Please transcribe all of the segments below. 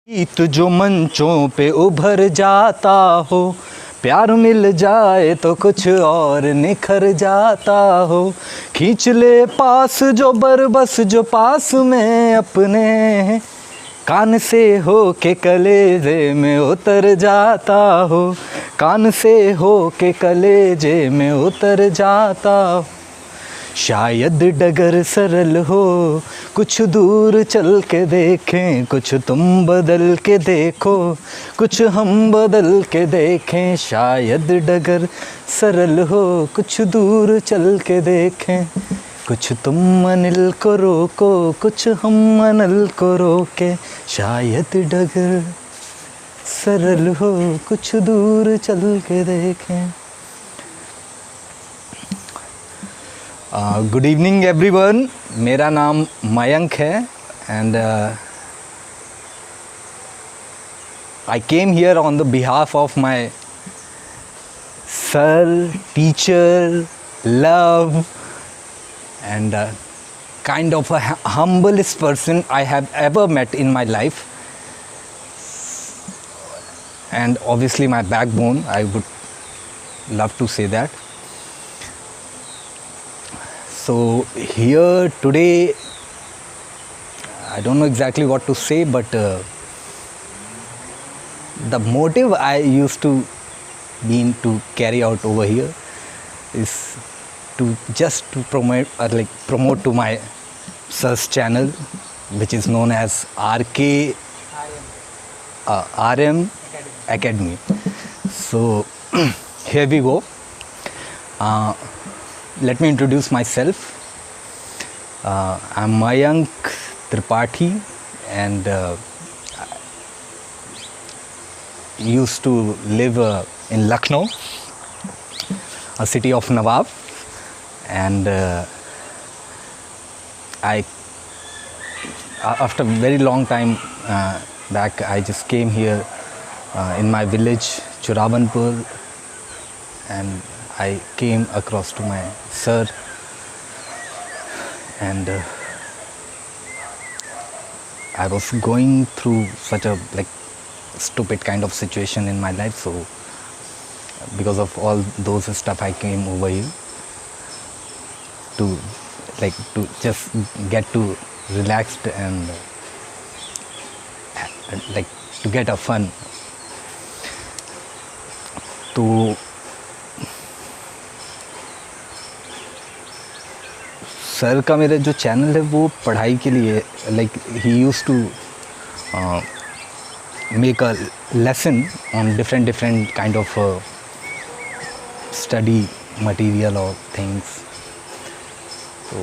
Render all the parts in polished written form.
गीत जो मंचों पे उभर जाता हो, प्यार मिल जाए तो कुछ और निखर जाता हो। खींच ले पास जो बरबस जो पास में अपने, कान से हो के कलेजे में उतर जाता हो, कान से हो के कलेजे में उतर जाता हो। शायद डगर सरल हो, कुछ दूर चल के देखें, कुछ तुम बदल के देखो, कुछ हम बदल के देखें। शायद डगर सरल हो, कुछ दूर चल के देखें, कुछ तुम अनिल को रोको, कुछ हम अनिल को रोके। शायद डगर सरल हो, कुछ दूर चल के देखें। गुड इवनिंग एवरीवन, मेरा नाम मयंक है and I came here on the behalf of my sir, teacher, love and kind of a humblest person I have ever met in my life, and obviously my backbone, I would love to say that. So here today, I don't know exactly what to say, but the motive I used to mean to carry out over here is to just to promote to my sir's channel, which is known as RM Academy. So here we go. Let me introduce myself. I'm Mayank Tripathi and used to live in Lucknow, a city of Nawab. And after a very long time back, I just came here in my village Churabanpur, and I came across to my sir, and I was going through such a stupid kind of situation in my life. So because of all those stuff, I came over here to just get to relaxed and to get a fun. तो sir का मेरा जो channel है वो पढ़ाई के लिए, he used to make a lesson on different kind of study material or things. तो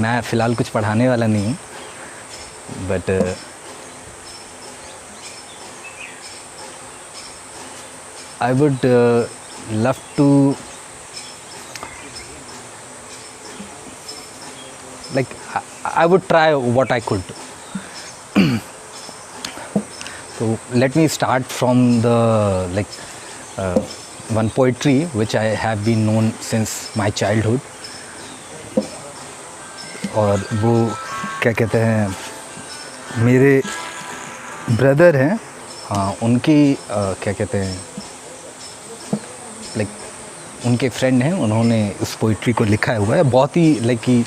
मैं फ़िलहाल कुछ पढ़ाने वाला नहीं हूँ, but I would love to I would try what I could. So let me start from the one poetry which I have been known since my childhood. और वो क्या कहते हैं, मेरे ब्रदर हैं, उनकी क्या कहते हैं उनके फ्रेंड हैं, उन्होंने उस पोइट्री को लिखा हुआ है, बहुत ही कि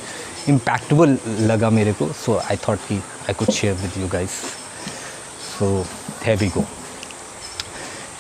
इम्पैक्टबल लगा मेरे को. सो आई थॉट कि I could share with you guys. So here we go.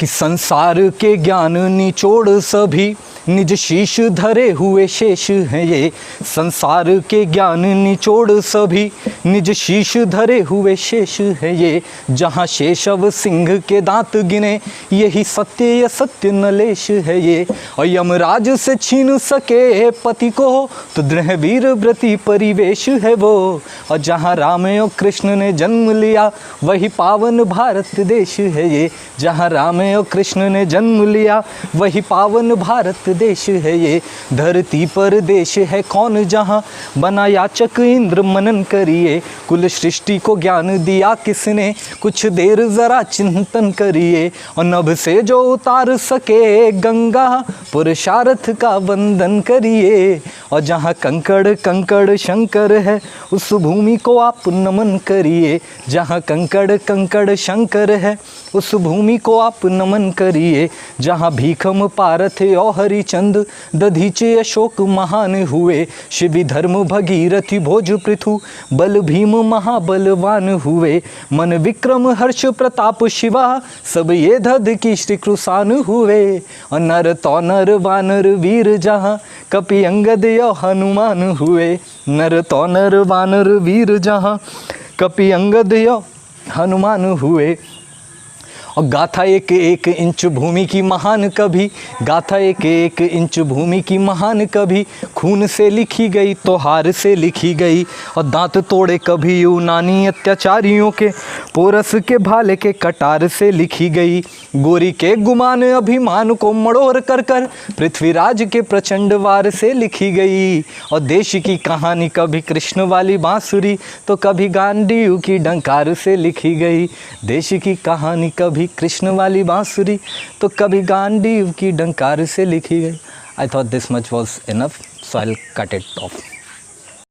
कि संसार के ज्ञान निचोड़ सभी निज शीश धरे हुए शेष हैं ये. संसार के ज्ञान निचोड़ सभी निज शीश धरे हुए शेष है ये. जहाँ शेषव सिंह के दांत गिने यही सत्य असत्य नलेश है ये. और यमराज से छीन सके पति को तो दृढ़ वीर व्रति परिवेश है वो. और जहाँ राम और कृष्ण ने जन्म लिया वही पावन भारत देश है ये. जहाँ राम और कृष्ण ने जन्म लिया वही पावन भारत देश है ये, धरती पर देश है कौन जहाँ बना याचक इंद्र मनन करिए, कुल सृष्टि को ज्ञान दिया किसने कुछ देर जरा चिंतन करिए, और नभ से जो उतार सके गंगा पुरुषार्थ का वंदन करिए, और जहाँ कंकड़ कंकड़ शंकर है उस भूमि को आप नमन करिए, जहाँ कंकड़ कंकड़ शंकर है उस भूमि को आप नमन करिए, जहाँ भीखम पारथे और हरिचंद दधीचे अशोक महान हुए, शिवि धर्म भगीरथी भोज पृथु बल भीम महाबलवान हुए, मन विक्रम हर्ष प्रताप शिवा सब ये धद की श्री कृषान हुए, और नर तो नर वानर वीर जहाँ कपि अंगद और हनुमान हुए, नर तो नर वानर वीर जहाँ कपि अंगद और हनुमान हुए, और गाथा एक एक इंच भूमि की महान कभी, गाथा एक एक इंच भूमि की महान कभी, खून से लिखी गई तो हार से लिखी गई, और दांत तोड़े कभी यूनानी अत्याचारियों के पोरस के भाले के कटार से लिखी गई, गोरी के गुमान अभिमान को मड़ोर कर कर पृथ्वीराज के प्रचंड वार से लिखी गई, और देश की कहानी कभी कृष्ण वाली बांसुरी तो कभी गांडीव की डंकार से लिखी गई, देश की कहानी कभी कृष्ण वाली बांसुरी तो कभी गांडीव की डंकार से लिखी गई। I thought this much was enough, so I will cut it of.